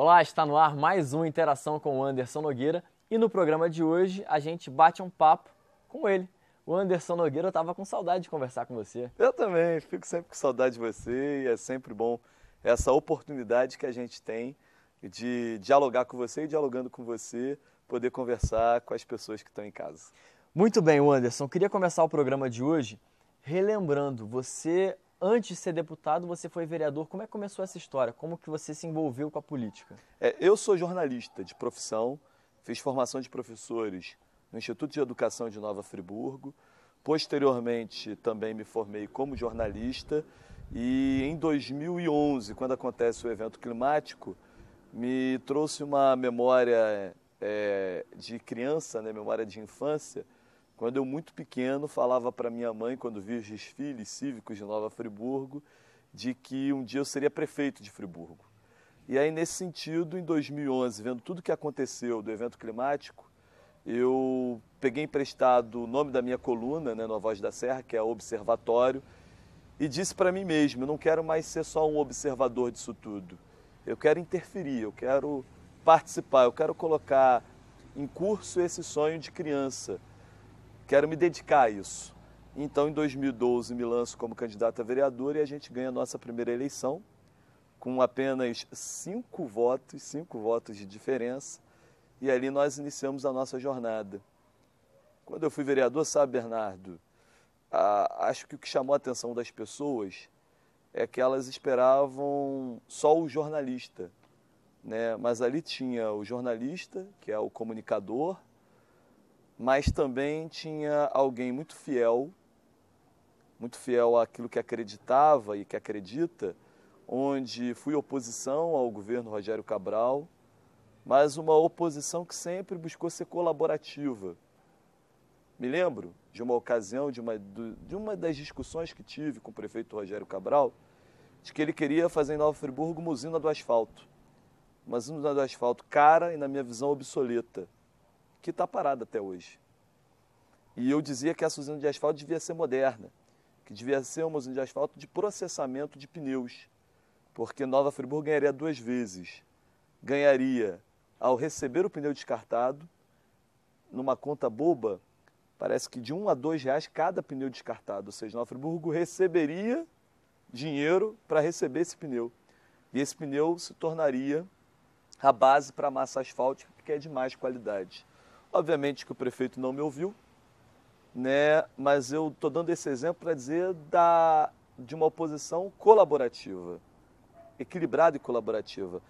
Olá, está no ar mais uma interação com o Anderson Nogueira e no programa de hoje a gente bate um papo com ele. O Anderson Nogueira, eu estava com saudade de conversar com você. Eu também, fico sempre com saudade de você e é sempre bom essa oportunidade que a gente tem de dialogar com você e dialogando com você, poder conversar com as pessoas que estão em casa. Muito bem, Anderson, queria começar o programa de hoje relembrando, você, antes de ser deputado, você foi vereador. Como é que começou essa história? Como que você se envolveu com a política? Eu sou jornalista de profissão, fiz formação de professores no Instituto de Educação de Nova Friburgo. Posteriormente, também me formei como jornalista e em 2011, quando acontece o evento climático, me trouxe uma memória de criança, né, memória de infância, quando eu muito pequeno falava para minha mãe, quando via os desfiles cívicos de Nova Friburgo, de que um dia eu seria prefeito de Friburgo. E aí, nesse sentido, em 2011, vendo tudo que aconteceu do evento climático, eu peguei emprestado o nome da minha coluna, né, no A Voz da Serra, que é Observatório, e disse para mim mesmo, eu não quero mais ser só um observador disso tudo. Eu quero interferir, eu quero participar, eu quero colocar em curso esse sonho de criança. Quero me dedicar a isso. Então, em 2012, me lanço como candidato a vereador e a gente ganha a nossa primeira eleição com apenas 5 votos de diferença. E ali nós iniciamos a nossa jornada. Quando eu fui vereador, sabe, Bernardo, acho que o que chamou a atenção das pessoas é que elas esperavam só o jornalista, né? Mas ali tinha o jornalista, que é o comunicador, mas também tinha alguém muito fiel àquilo que acreditava e que acredita, onde fui oposição ao governo Rogério Cabral, mas uma oposição que sempre buscou ser colaborativa. Me lembro de uma ocasião, de uma das discussões que tive com o prefeito Rogério Cabral, de que ele queria fazer em Nova Friburgo uma usina do asfalto. Uma usina do asfalto cara e, na minha visão, obsoleta, que está parada até hoje. E eu dizia que essa usina de asfalto devia ser moderna, que devia ser uma usina de asfalto de processamento de pneus, porque Nova Friburgo ganharia 2 vezes. Ganharia ao receber o pneu descartado, numa conta boba, parece que de R$1 a R$2 cada pneu descartado, ou seja, Nova Friburgo receberia dinheiro para receber esse pneu. E esse pneu se tornaria a base para a massa asfáltica, que é de mais qualidade. Obviamente que o prefeito não me ouviu, né? Mas eu estou dando esse exemplo para dizer de uma oposição colaborativa, equilibrada e colaborativa.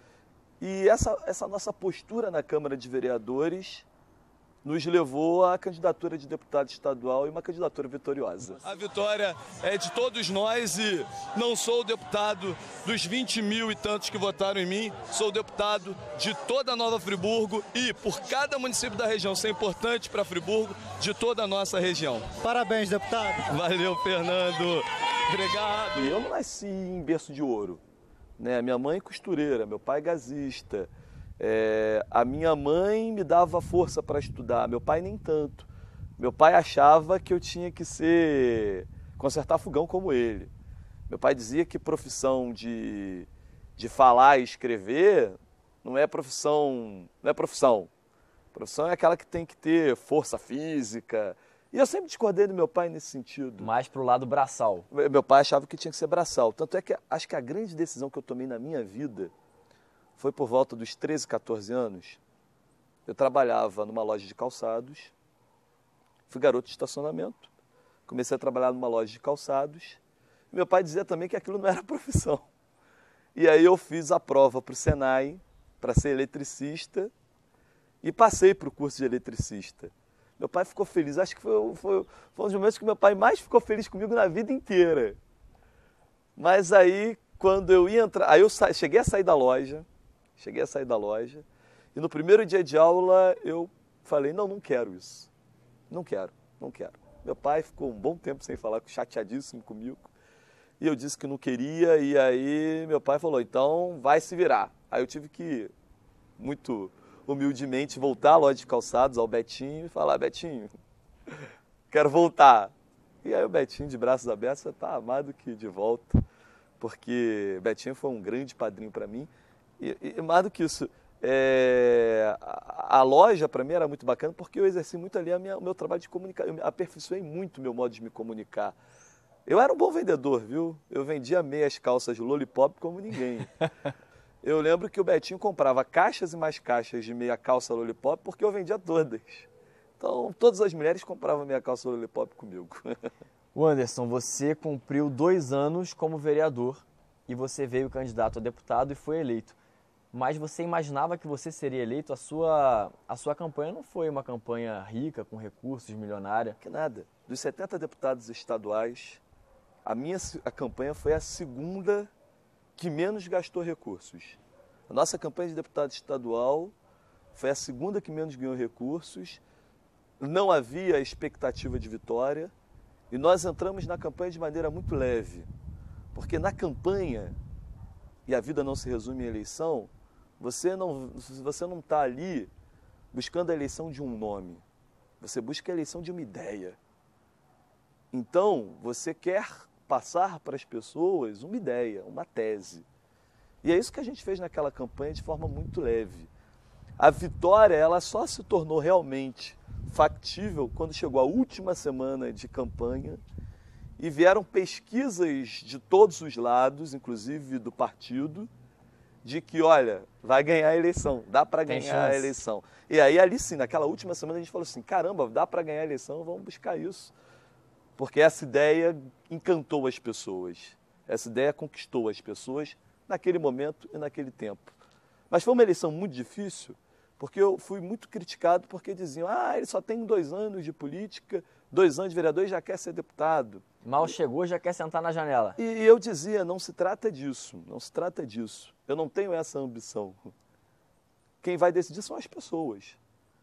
E essa nossa postura na Câmara de Vereadores nos levou à candidatura de deputado estadual e uma candidatura vitoriosa. A vitória é de todos nós e não sou o deputado dos 20 mil e tantos que votaram em mim, sou o deputado de toda a Nova Friburgo e, por cada município da região ser importante para Friburgo, de toda a nossa região. Parabéns, deputado. Valeu, Fernando. Obrigado. E eu não nasci em berço de ouro, né? Minha mãe é costureira, meu pai é gasista. A minha mãe me dava força para estudar, meu pai nem tanto. Meu pai achava que eu tinha que consertar fogão como ele. Meu pai dizia que profissão de falar e escrever não é profissão. Profissão é aquela que tem que ter força física. E eu sempre discordei do meu pai nesse sentido. Mais pro lado braçal. Meu pai achava que tinha que ser braçal. Tanto é que acho que a grande decisão que eu tomei na minha vida foi por volta dos 13, 14 anos. Eu trabalhava numa loja de calçados, fui garoto de estacionamento, comecei a trabalhar numa loja de calçados. Meu pai dizia também que aquilo não era profissão. E aí eu fiz a prova para o Senai, para ser eletricista, e passei para o curso de eletricista. Meu pai ficou feliz, acho que foi um dos momentos que meu pai mais ficou feliz comigo na vida inteira. Mas aí, quando eu ia entrar, aí eu cheguei a sair da loja, e no primeiro dia de aula eu falei, não quero isso, não quero. Meu pai ficou um bom tempo sem falar, chateadíssimo comigo, e eu disse que não queria, e aí meu pai falou, então vai se virar. Aí eu tive que, muito humildemente, voltar à loja de calçados, ao Betinho, e falar, Betinho, quero voltar. E aí o Betinho, de braços abertos, está amado que de volta, porque Betinho foi um grande padrinho para mim. E mais do que isso, a loja para mim era muito bacana porque eu exerci muito ali o meu trabalho de comunicar. Eu aperfeiçoei muito o meu modo de me comunicar. Eu era um bom vendedor, viu? Eu vendia meias calças Lollipop como ninguém. Eu lembro que o Betinho comprava caixas e mais caixas de meia calça Lollipop porque eu vendia todas. Então, todas as mulheres compravam meia calça Lollipop comigo. Wanderson, você cumpriu 2 anos como vereador e você veio candidato a deputado e foi eleito. Mas você imaginava que você seria eleito? A sua campanha não foi uma campanha rica, com recursos, milionária? Que nada. Dos 70 deputados estaduais, a campanha foi a segunda que menos gastou recursos. A nossa campanha de deputado estadual foi a segunda que menos ganhou recursos. Não havia expectativa de vitória e nós entramos na campanha de maneira muito leve. Porque na campanha, e a vida não se resume em eleição, você não está ali buscando a eleição de um nome. Você busca a eleição de uma ideia. Então, você quer passar para as pessoas uma ideia, uma tese. E é isso que a gente fez naquela campanha de forma muito leve. A vitória, ela só se tornou realmente factível quando chegou a última semana de campanha e vieram pesquisas de todos os lados, inclusive do partido, de que, olha, vai ganhar a eleição, dá para ganhar a eleição. E aí, ali sim, naquela última semana, a gente falou assim, caramba, dá para ganhar a eleição, vamos buscar isso. Porque essa ideia encantou as pessoas, essa ideia conquistou as pessoas naquele momento e naquele tempo. Mas foi uma eleição muito difícil, porque eu fui muito criticado porque diziam, ele só tem 2 anos de política, 2 anos de vereador e já quer ser deputado. Mal chegou, já quer sentar na janela. E eu dizia, não se trata disso, não se trata disso. Eu não tenho essa ambição. Quem vai decidir são as pessoas.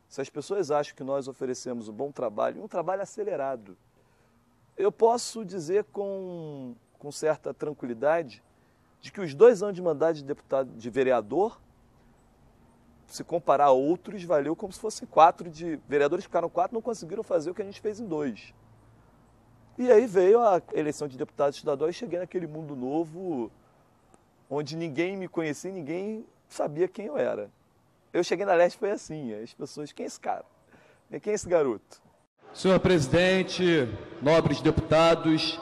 Se as pessoas acham que nós oferecemos um bom trabalho, um trabalho acelerado, eu posso dizer com certa tranquilidade de que os 2 anos de mandato de deputado, de vereador, se comparar a outros, valeu como se fossem 4 de vereadores, ficaram 4, não conseguiram fazer o que a gente fez em 2. E aí veio a eleição de deputado estadual e cheguei naquele mundo novo, onde ninguém me conhecia, ninguém sabia quem eu era. Eu cheguei na Leste, foi assim, as pessoas, quem é esse cara? Quem é esse garoto? Senhor presidente, nobres deputados,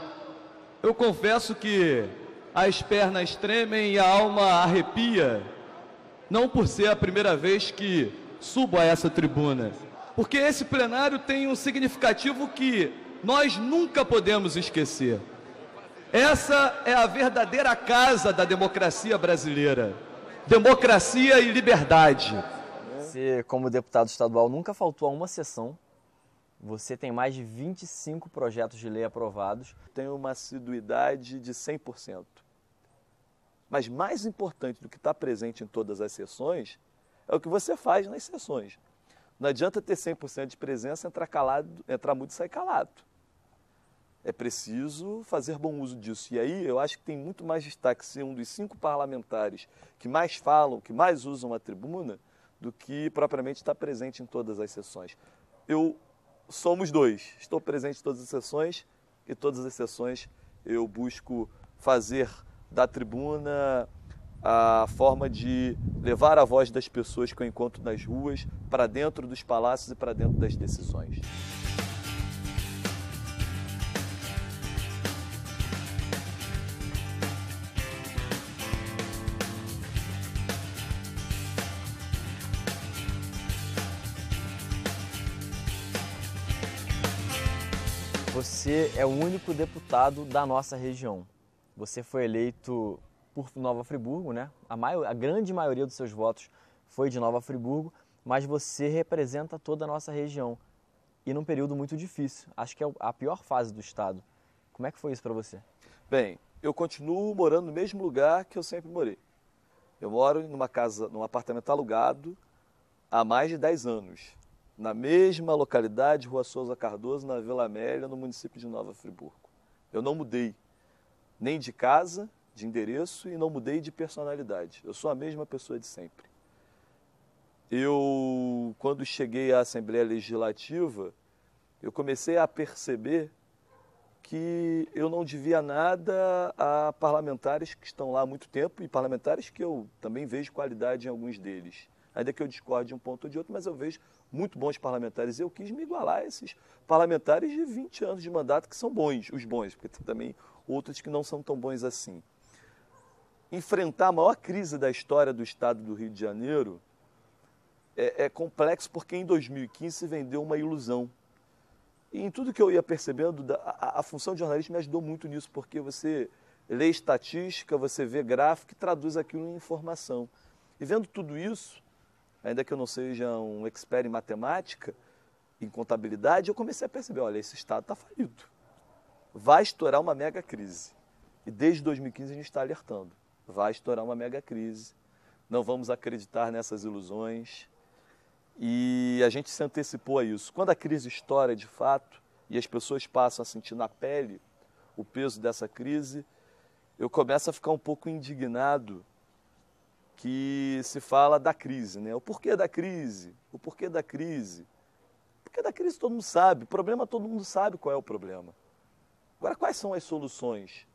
eu confesso que as pernas tremem e a alma arrepia, não por ser a primeira vez que subo a essa tribuna, porque esse plenário tem um significativo que nós nunca podemos esquecer. Essa é a verdadeira casa da democracia brasileira. Democracia e liberdade. Você, como deputado estadual, nunca faltou a uma sessão. Você tem mais de 25 projetos de lei aprovados. Tenho uma assiduidade de 100%. Mas mais importante do que estar presente em todas as sessões é o que você faz nas sessões. Não adianta ter 100% de presença, entrar mudo e sair calado. É preciso fazer bom uso disso. E aí eu acho que tem muito mais destaque ser um dos 5 parlamentares que mais falam, que mais usam a tribuna, do que propriamente estar presente em todas as sessões. Somos 2. Estou presente em todas as sessões e todas as sessões eu busco fazer da tribuna a forma de levar a voz das pessoas que eu encontro nas ruas para dentro dos palácios e para dentro das decisões. Você é o único deputado da nossa região. Você foi eleito por Nova Friburgo, né? A grande maioria dos seus votos foi de Nova Friburgo, mas você representa toda a nossa região. E num período muito difícil. Acho que é a pior fase do estado. Como é que foi isso para você? Bem, eu continuo morando no mesmo lugar que eu sempre morei. Eu moro num apartamento alugado há mais de 10 anos. Na mesma localidade, Rua Souza Cardoso, na Vila Amélia, no município de Nova Friburgo. Eu não mudei nem de casa, de endereço, e não mudei de personalidade. Eu sou a mesma pessoa de sempre. Quando cheguei à Assembleia Legislativa, eu comecei a perceber que eu não devia nada a parlamentares que estão lá há muito tempo e parlamentares que eu também vejo qualidade em alguns deles. Ainda que eu discorde de um ponto ou de outro, mas eu vejo muito bons parlamentares. Eu quis me igualar a esses parlamentares de 20 anos de mandato que são bons, os bons, porque tem também outros que não são tão bons assim. Enfrentar a maior crise da história do estado do Rio de Janeiro é complexo porque em 2015 se vendeu uma ilusão. E em tudo que eu ia percebendo, a função de jornalista me ajudou muito nisso, porque você lê estatística, você vê gráfico e traduz aquilo em informação. E vendo tudo isso, ainda que eu não seja um expert em matemática, em contabilidade, eu comecei a perceber, olha, esse estado está falido. Vai estourar uma mega crise. E desde 2015 a gente está alertando. Vai estourar uma mega crise. Não vamos acreditar nessas ilusões. E a gente se antecipou a isso. Quando a crise estoura de fato e as pessoas passam a sentir na pele o peso dessa crise, eu começo a ficar um pouco indignado que se fala da crise, né? O porquê da crise? O porquê da crise? O porquê da crise todo mundo sabe, o problema todo mundo sabe qual é o problema. Agora, quais são as soluções?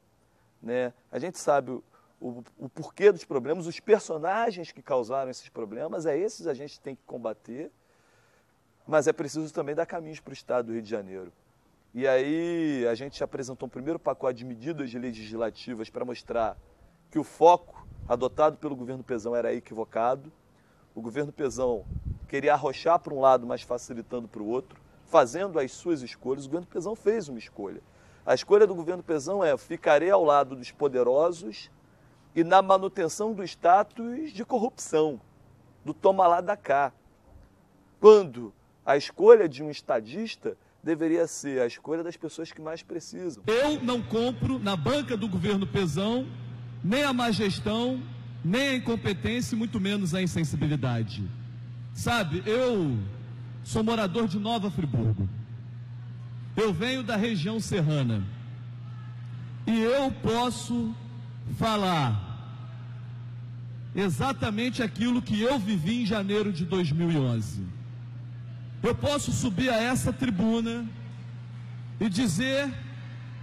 Né? A gente sabe o porquê dos problemas, os personagens que causaram esses problemas, esses a gente tem que combater, mas é preciso também dar caminhos para o estado do Rio de Janeiro. E aí a gente apresentou um primeiro pacote de medidas legislativas para mostrar que o foco adotado pelo governo Pezão era equivocado. O governo Pezão queria arrochar para um lado, mas facilitando para o outro, fazendo as suas escolhas. O governo Pezão fez uma escolha. A escolha do governo Pezão é: ficarei ao lado dos poderosos e na manutenção do status de corrupção, do toma lá da cá. Quando a escolha de um estadista deveria ser a escolha das pessoas que mais precisam. Eu não compro na banca do governo Pezão nem a má gestão, nem a incompetência e muito menos a insensibilidade. Sabe, eu sou morador de Nova Friburgo. Eu venho da região serrana. E eu posso falar exatamente aquilo que eu vivi em janeiro de 2011. Eu posso subir a essa tribuna e dizer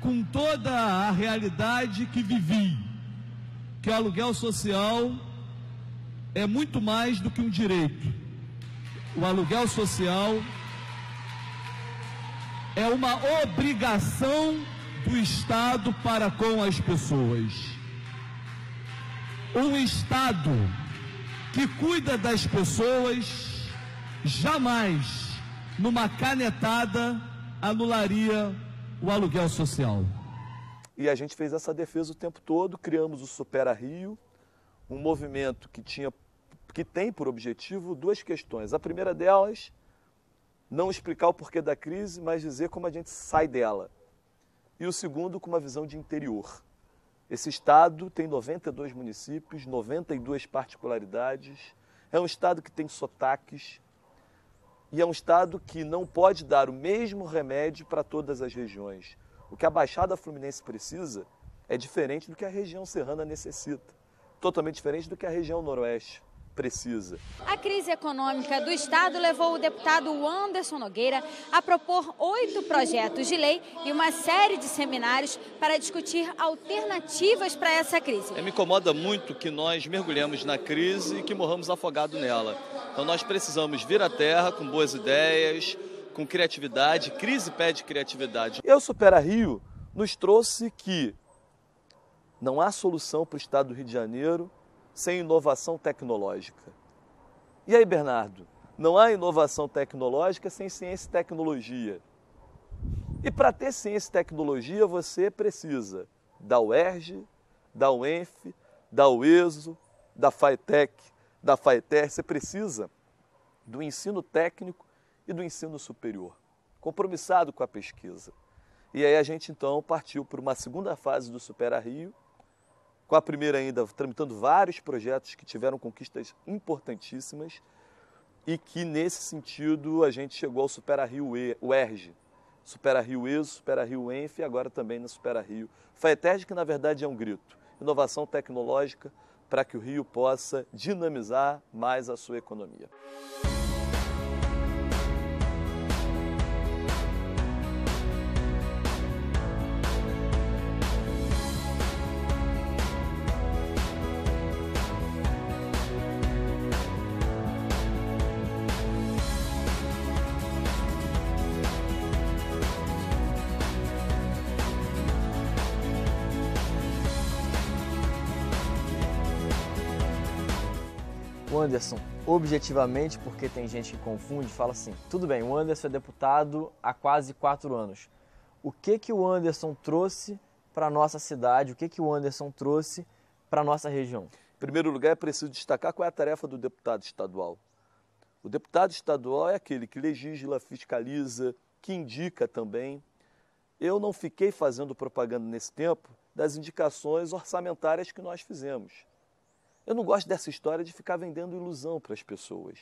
com toda a realidade que vivi, que o aluguel social é muito mais do que um direito. O aluguel social é uma obrigação do Estado para com as pessoas. Um Estado que cuida das pessoas jamais, numa canetada, anularia o aluguel social. E a gente fez essa defesa o tempo todo, criamos o Supera Rio, um movimento que tem por objetivo duas questões. A primeira delas, não explicar o porquê da crise, mas dizer como a gente sai dela. E o segundo, com uma visão de interior. Esse estado tem 92 municípios, 92 particularidades, é um estado que tem sotaques, e é um estado que não pode dar o mesmo remédio para todas as regiões. O que a Baixada Fluminense precisa é diferente do que a região serrana necessita, totalmente diferente do que a região noroeste precisa. A crise econômica do estado levou o deputado Anderson Nogueira a propor 8 projetos de lei e uma série de seminários para discutir alternativas para essa crise. Me incomoda muito que nós mergulhemos na crise e que morramos afogados nela. Então nós precisamos vir à terra com boas ideias, com criatividade. Crise pede criatividade. E o Supera Rio nos trouxe que não há solução para o estado do Rio de Janeiro sem inovação tecnológica. E aí, Bernardo? Não há inovação tecnológica sem ciência e tecnologia. E para ter ciência e tecnologia, você precisa da UERJ, da UENF, da UESO, da FATEC, da FAETER. Você precisa do ensino técnico e do ensino superior, compromissado com a pesquisa. E aí a gente, então, partiu para uma segunda fase do Supera Rio, com a primeira ainda tramitando vários projetos que tiveram conquistas importantíssimas e que, nesse sentido, a gente chegou ao Supera Rio UERJ, Supera Rio ESO, Supera Rio ENF e agora também no Supera Rio FAETERJ, que na verdade é um grito. Inovação tecnológica para que o Rio possa dinamizar mais a sua economia. O Anderson, objetivamente, porque tem gente que confunde, fala assim, tudo bem, o Anderson é deputado há quase 4 anos. O que o Anderson trouxe para a nossa cidade, o que o Anderson trouxe para a nossa região? Em primeiro lugar, é preciso destacar qual é a tarefa do deputado estadual. O deputado estadual é aquele que legisla, fiscaliza, que indica também. Eu não fiquei fazendo propaganda nesse tempo das indicações orçamentárias que nós fizemos. Eu não gosto dessa história de ficar vendendo ilusão para as pessoas.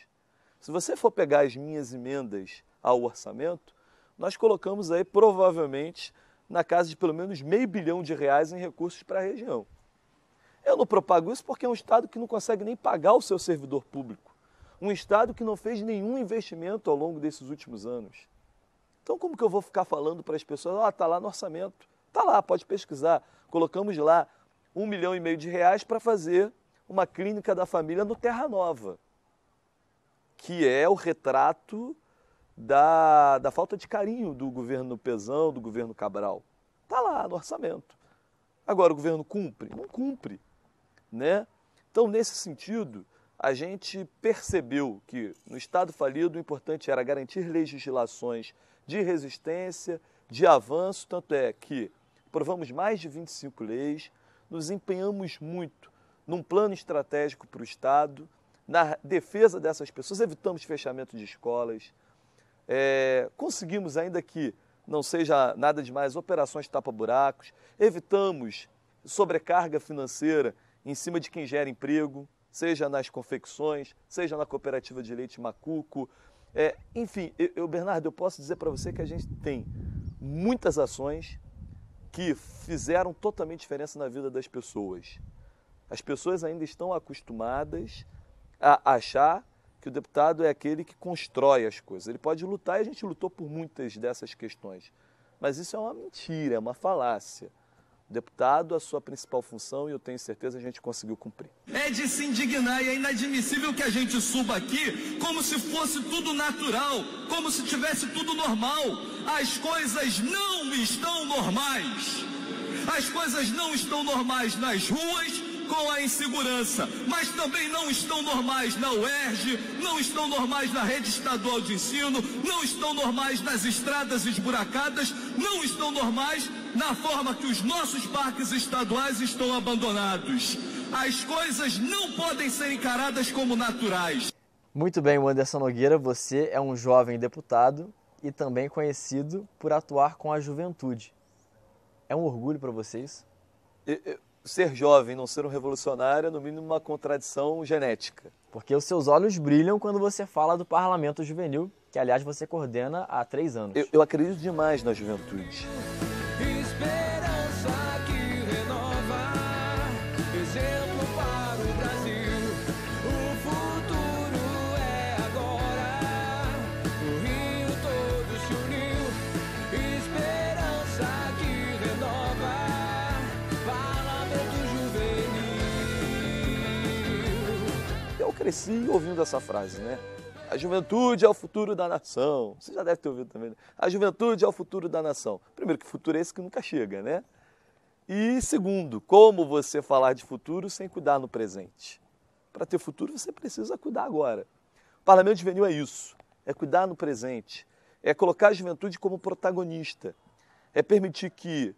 Se você for pegar as minhas emendas ao orçamento, nós colocamos aí provavelmente na casa de pelo menos R$500 bilhão em recursos para a região. Eu não propago isso porque é um estado que não consegue nem pagar o seu servidor público. Um estado que não fez nenhum investimento ao longo desses últimos anos. Então como que eu vou ficar falando para as pessoas, está lá no orçamento, está lá, pode pesquisar. Colocamos lá R$1,5 milhão para fazer uma clínica da família no Terra Nova, que é o retrato da falta de carinho do governo Pezão, do governo Cabral. Está lá no orçamento. Agora, o governo cumpre? Não cumpre, né? Então, nesse sentido, a gente percebeu que no Estado falido o importante era garantir legislações de resistência, de avanço, tanto é que aprovamos mais de 25 leis, nos empenhamos muito num plano estratégico para o Estado, na defesa dessas pessoas, evitamos fechamento de escolas, conseguimos, ainda que não seja nada demais, operações tapa-buracos, evitamos sobrecarga financeira em cima de quem gera emprego, seja nas confecções, seja na cooperativa de leite Macuco. Enfim, Bernardo, eu posso dizer para você que a gente tem muitas ações que fizeram totalmente diferença na vida das pessoas. As pessoas ainda estão acostumadas a achar que o deputado é aquele que constrói as coisas. Ele pode lutar, e a gente lutou por muitas dessas questões. Mas isso é uma mentira, é uma falácia. O deputado, a sua principal função, e eu tenho certeza, a gente conseguiu cumprir. É de se indignar e é inadmissível que a gente suba aqui como se fosse tudo natural, como se tivesse tudo normal. As coisas não estão normais. As coisas não estão normais nas ruas, com a insegurança, mas também não estão normais na UERJ, não estão normais na rede estadual de ensino, não estão normais nas estradas esburacadas, não estão normais na forma que os nossos parques estaduais estão abandonados. As coisas não podem ser encaradas como naturais. Muito bem, Anderson Nogueira, você é um jovem deputado e também conhecido por atuar com a juventude. É um orgulho para vocês? Ser jovem, não ser um revolucionário, é no mínimo uma contradição genética. Porque os seus olhos brilham quando você fala do Parlamento Juvenil, que aliás você coordena há 3 anos. Eu acredito demais na juventude. Esperança que renova, exemplo para o Brasil. O futuro é agora, o Rio todo se uniu. Esperança que renova, Parlamento Juvenil. Eu cresci ouvindo essa frase, né? A juventude é o futuro da nação. Você já deve ter ouvido também, né? A juventude é o futuro da nação. Primeiro, que futuro é esse que nunca chega, né? E segundo, como você falar de futuro sem cuidar no presente? Para ter futuro, você precisa cuidar agora. O Parlamento Juvenil é isso, é cuidar no presente, é colocar a juventude como protagonista, é permitir que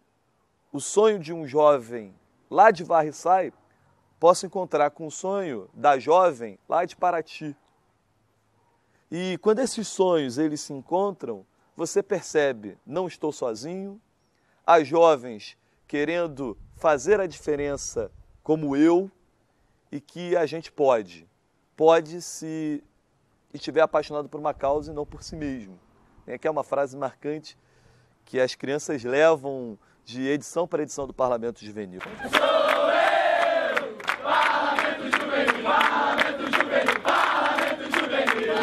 o sonho de um jovem lá de Varriçai possa encontrar com o sonho da jovem lá de Paraty. E quando esses sonhos eles se encontram, você percebe, não estou sozinho, há jovens querendo fazer a diferença como eu, e que a gente pode se estiver apaixonado por uma causa e não por si mesmo. Que é uma frase marcante que as crianças levam de edição para edição do Parlamento Juvenil. Sou eu, Parlamento Juvenil, Parlamento Juvenil, Parlamento Juvenil.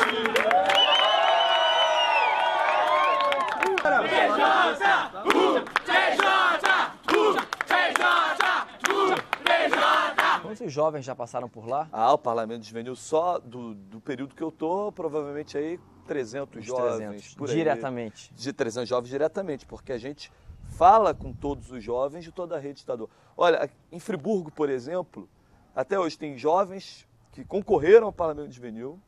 Quantos jovens já passaram por lá? O Parlamento Juvenil só do período que eu estou, provavelmente aí 300 jovens. 300, por aí. diretamente. De 300 jovens diretamente, porque a gente fala com todos os jovens de toda a rede estadual. Olha, em Friburgo, por exemplo, até hoje tem jovens que concorreram ao Parlamento Juvenil,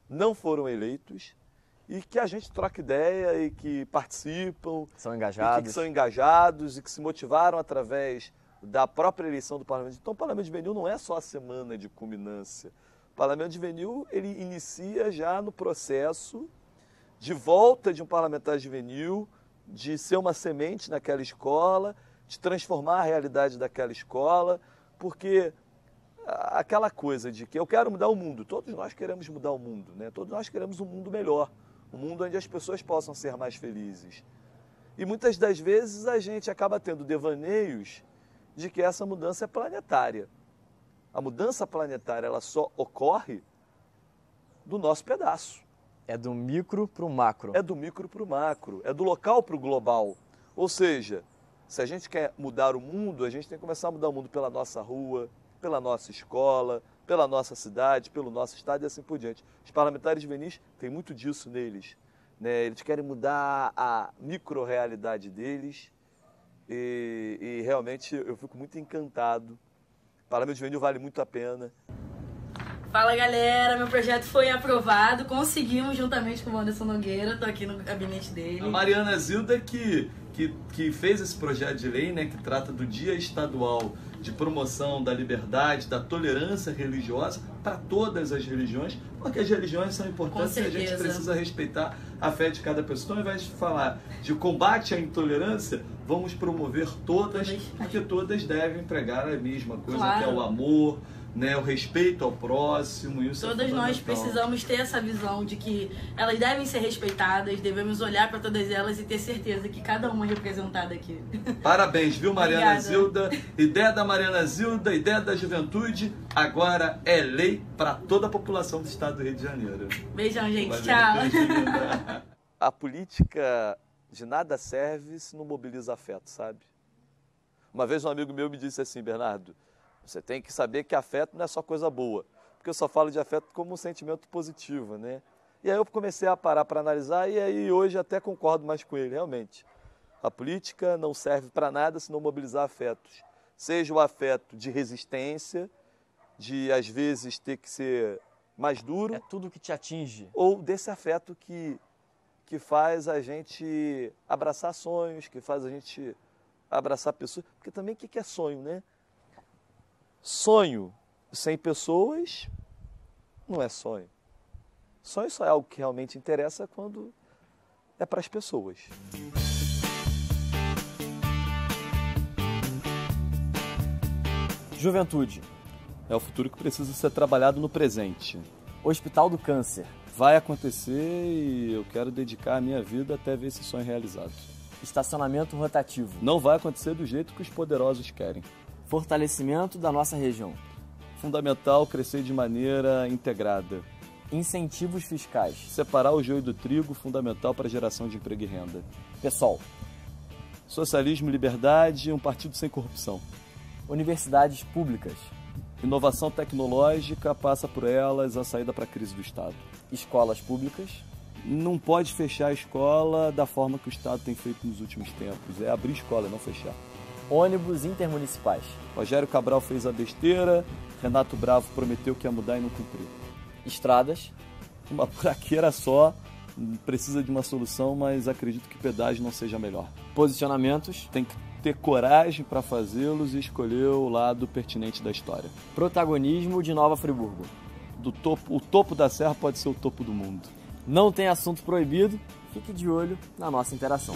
não foram eleitos, e que a gente troca ideia e que participam, São e engajados. que são engajados e que se motivaram através da própria eleição do Parlamento. Então o Parlamento Juvenil não é só a semana de culminância. O Parlamento Juvenil ele inicia já no processo de volta de um parlamentar juvenil, de ser uma semente naquela escola, de transformar a realidade daquela escola, porque aquela coisa de que eu quero mudar o mundo, todos nós queremos mudar o mundo, né? Todos nós queremos um mundo melhor, um mundo onde as pessoas possam ser mais felizes. E muitas das vezes a gente acaba tendo devaneios de que essa mudança é planetária. A mudança planetária ela só ocorre do nosso pedaço. É do micro para o macro. É do micro para o macro, é do local para o global. Ou seja, se a gente quer mudar o mundo, a gente tem que começar a mudar o mundo pela nossa rua, pela nossa escola, pela nossa cidade, pelo nosso estado e assim por diante. Os parlamentares juvenis têm muito disso neles, né? Eles querem mudar a micro-realidade deles e realmente eu fico muito encantado. O Parlamento Juvenil vale muito a pena. Fala galera, meu projeto foi aprovado, conseguimos juntamente com o Anderson Nogueira, tô aqui no gabinete dele. A Mariana Zilda que fez esse projeto de lei, né, que trata do Dia Estadual de Promoção da Liberdade, da Tolerância Religiosa para todas as religiões, porque as religiões são importantes e a gente precisa respeitar a fé de cada pessoa. Ao invés de falar de combate à intolerância, vamos promover todas, porque todas devem pregar a mesma coisa, claro, que é o amor, né, o respeito ao próximo. Isso todas nós precisamos ter essa visão de que elas devem ser respeitadas, devemos olhar para todas elas e ter certeza que cada uma é representada aqui. Parabéns, viu, Mariana Obrigada. Zilda? Ideia da Mariana Zilda, ideia da juventude, agora é lei para toda a população do estado do Rio de Janeiro. Beijão, gente. Valeu, Tchau. beijo, linda. A política de nada serve se não mobiliza afeto, sabe? Uma vez um amigo meu me disse assim: Bernardo, você tem que saber que afeto não é só coisa boa, porque eu só falo de afeto como um sentimento positivo, né? E aí eu comecei a parar para analisar e aí hoje até concordo mais com ele, realmente. A política não serve para nada se não mobilizar afetos. Seja o afeto de resistência, de às vezes ter que ser mais duro. É tudo que te atinge. Ou desse afeto que faz a gente abraçar sonhos, que faz a gente abraçar pessoas. Porque também o que é sonho, né? Sonho sem pessoas não é sonho. Sonho só é algo que realmente interessa quando é para as pessoas. Juventude. É o futuro que precisa ser trabalhado no presente. Hospital do Câncer. Vai acontecer e eu quero dedicar a minha vida até ver esse sonho realizado. Estacionamento rotativo. Não vai acontecer do jeito que os poderosos querem. Fortalecimento da nossa região. Fundamental crescer de maneira integrada. Incentivos fiscais. Separar o joio do trigo, fundamental para a geração de emprego e renda. PSOL. Socialismo e liberdade, um partido sem corrupção. Universidades públicas. Inovação tecnológica, passa por elas a saída para a crise do Estado. Escolas públicas. Não pode fechar a escola da forma que o Estado tem feito nos últimos tempos. É abrir escola, não fechar. Ônibus intermunicipais. Rogério Cabral fez a besteira, Renato Bravo prometeu que ia mudar e não cumpriu. Estradas. Uma buraqueira só, precisa de uma solução, mas acredito que pedágio não seja melhor. Posicionamentos. Tem que ter coragem para fazê-los e escolher o lado pertinente da história. Protagonismo de Nova Friburgo. O topo da serra pode ser o topo do mundo. Não tem assunto proibido, fique de olho na nossa interação.